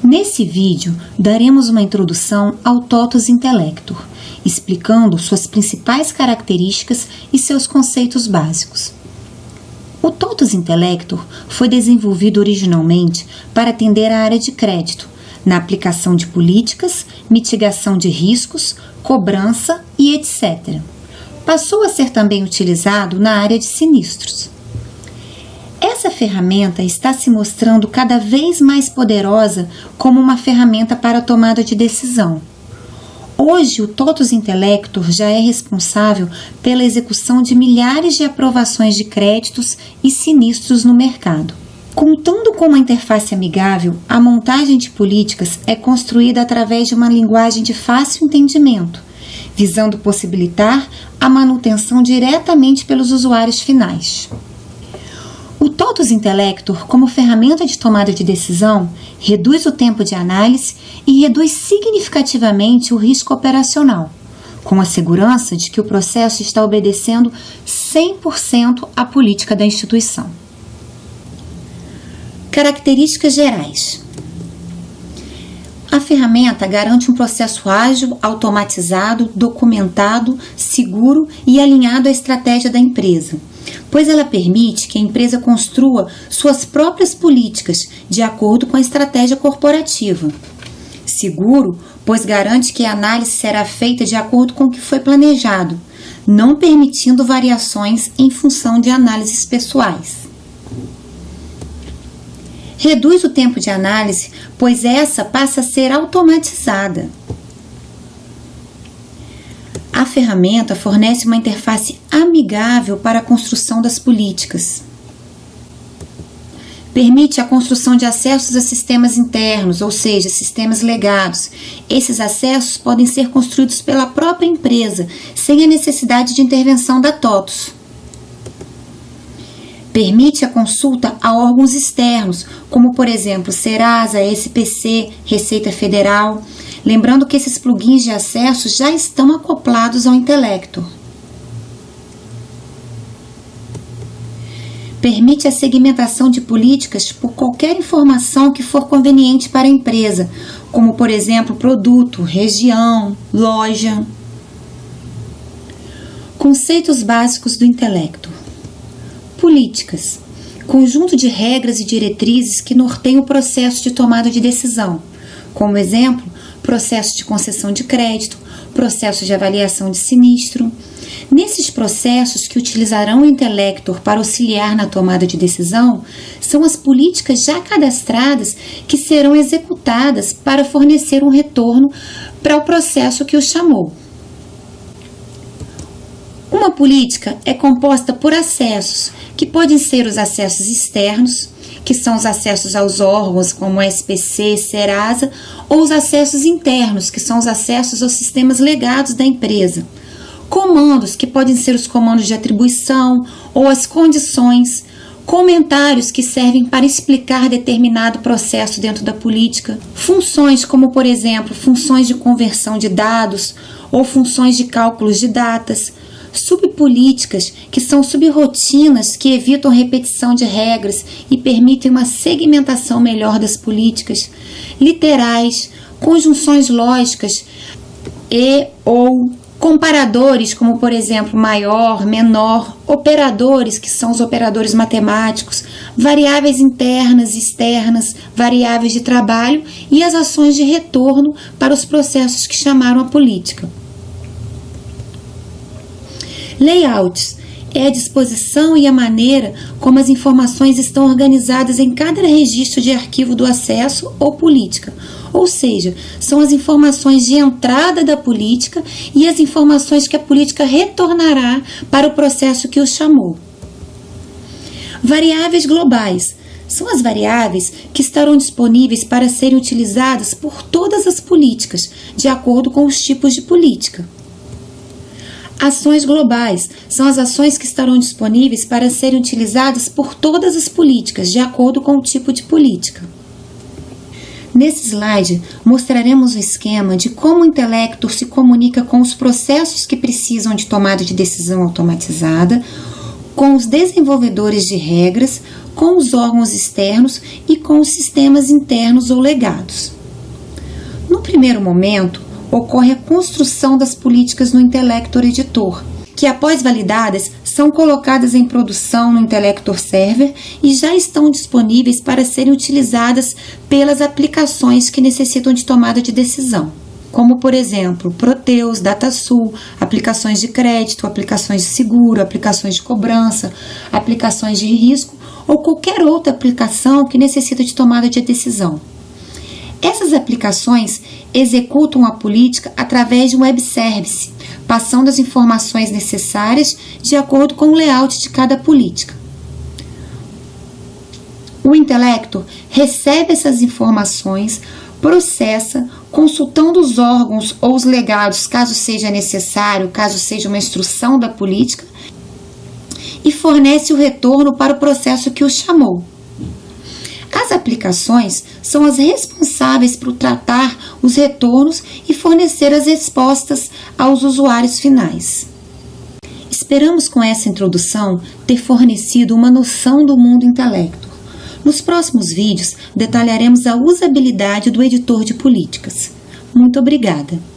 Nesse vídeo, daremos uma introdução ao Totus Intellector, explicando suas principais características e seus conceitos básicos. O Totus Intellector foi desenvolvido originalmente para atender à área de crédito, na aplicação de políticas, mitigação de riscos, cobrança e etc. Passou a ser também utilizado na área de sinistros. Essa ferramenta está se mostrando cada vez mais poderosa como uma ferramenta para a tomada de decisão. Hoje, o Totus Intellector já é responsável pela execução de milhares de aprovações de créditos e sinistros no mercado. Contando com uma interface amigável, a montagem de políticas é construída através de uma linguagem de fácil entendimento, visando possibilitar a manutenção diretamente pelos usuários finais. O Totus Intellector, como ferramenta de tomada de decisão, reduz o tempo de análise e reduz significativamente o risco operacional, com a segurança de que o processo está obedecendo 100% à política da instituição. Características gerais. A ferramenta garante um processo ágil, automatizado, documentado, seguro e alinhado à estratégia da empresa, pois ela permite que a empresa construa suas próprias políticas de acordo com a estratégia corporativa. Seguro, pois garante que a análise será feita de acordo com o que foi planejado, não permitindo variações em função de análises pessoais. Reduz o tempo de análise, pois essa passa a ser automatizada. A ferramenta fornece uma interface amigável para a construção das políticas. Permite a construção de acessos a sistemas internos, ou seja, sistemas legados. Esses acessos podem ser construídos pela própria empresa, sem a necessidade de intervenção da Totus. Permite a consulta a órgãos externos, como por exemplo Serasa, SPC, Receita Federal, lembrando que esses plugins de acesso já estão acoplados ao Intellector. Permite a segmentação de políticas por qualquer informação que for conveniente para a empresa, como por exemplo produto, região, loja. Conceitos básicos do Intellector. Políticas. Conjunto de regras e diretrizes que norteiam o processo de tomada de decisão. Como exemplo, processo de concessão de crédito, processo de avaliação de sinistro. Nesses processos que utilizarão o Intellector para auxiliar na tomada de decisão, são as políticas já cadastradas que serão executadas para fornecer um retorno para o processo que o chamou. Uma política é composta por acessos, que podem ser os acessos externos, que são os acessos aos órgãos como SPC, Serasa, ou os acessos internos, que são os acessos aos sistemas legados da empresa. Comandos, que podem ser os comandos de atribuição ou as condições. Comentários, que servem para explicar determinado processo dentro da política. Funções, como por exemplo, funções de conversão de dados ou funções de cálculos de datas. Subpolíticas, que são subrotinas que evitam repetição de regras e permitem uma segmentação melhor das políticas. Literais, conjunções lógicas e ou comparadores, como por exemplo maior, menor, operadores, que são os operadores matemáticos, variáveis internas e externas, variáveis de trabalho e as ações de retorno para os processos que chamaram a política. Layouts é a disposição e a maneira como as informações estão organizadas em cada registro de arquivo do acesso ou política, ou seja, são as informações de entrada da política e as informações que a política retornará para o processo que o chamou. Variáveis globais são as variáveis que estarão disponíveis para serem utilizadas por todas as políticas, de acordo com os tipos de política. Ações globais são as ações que estarão disponíveis para serem utilizadas por todas as políticas, de acordo com o tipo de política. Nesse slide, mostraremos o esquema de como o Intellector se comunica com os processos que precisam de tomada de decisão automatizada, com os desenvolvedores de regras, com os órgãos externos e com os sistemas internos ou legados. No primeiro momento, ocorre a construção das políticas no Intellector Editor, que após validadas são colocadas em produção no Intellector Server e já estão disponíveis para serem utilizadas pelas aplicações que necessitam de tomada de decisão, como por exemplo Proteus, DataSul, aplicações de crédito, aplicações de seguro, aplicações de cobrança, aplicações de risco ou qualquer outra aplicação que necessita de tomada de decisão. Essas aplicações executam a política através de um web service, passando as informações necessárias de acordo com o layout de cada política. O Intellector recebe essas informações, processa, consultando os órgãos ou os legados, caso seja necessário, caso seja uma instrução da política, e fornece o retorno para o processo que o chamou. As aplicações são as responsáveis por tratar os retornos e fornecer as respostas aos usuários finais. Esperamos com essa introdução ter fornecido uma noção do mundo Intellector. Nos próximos vídeos detalharemos a usabilidade do editor de políticas. Muito obrigada!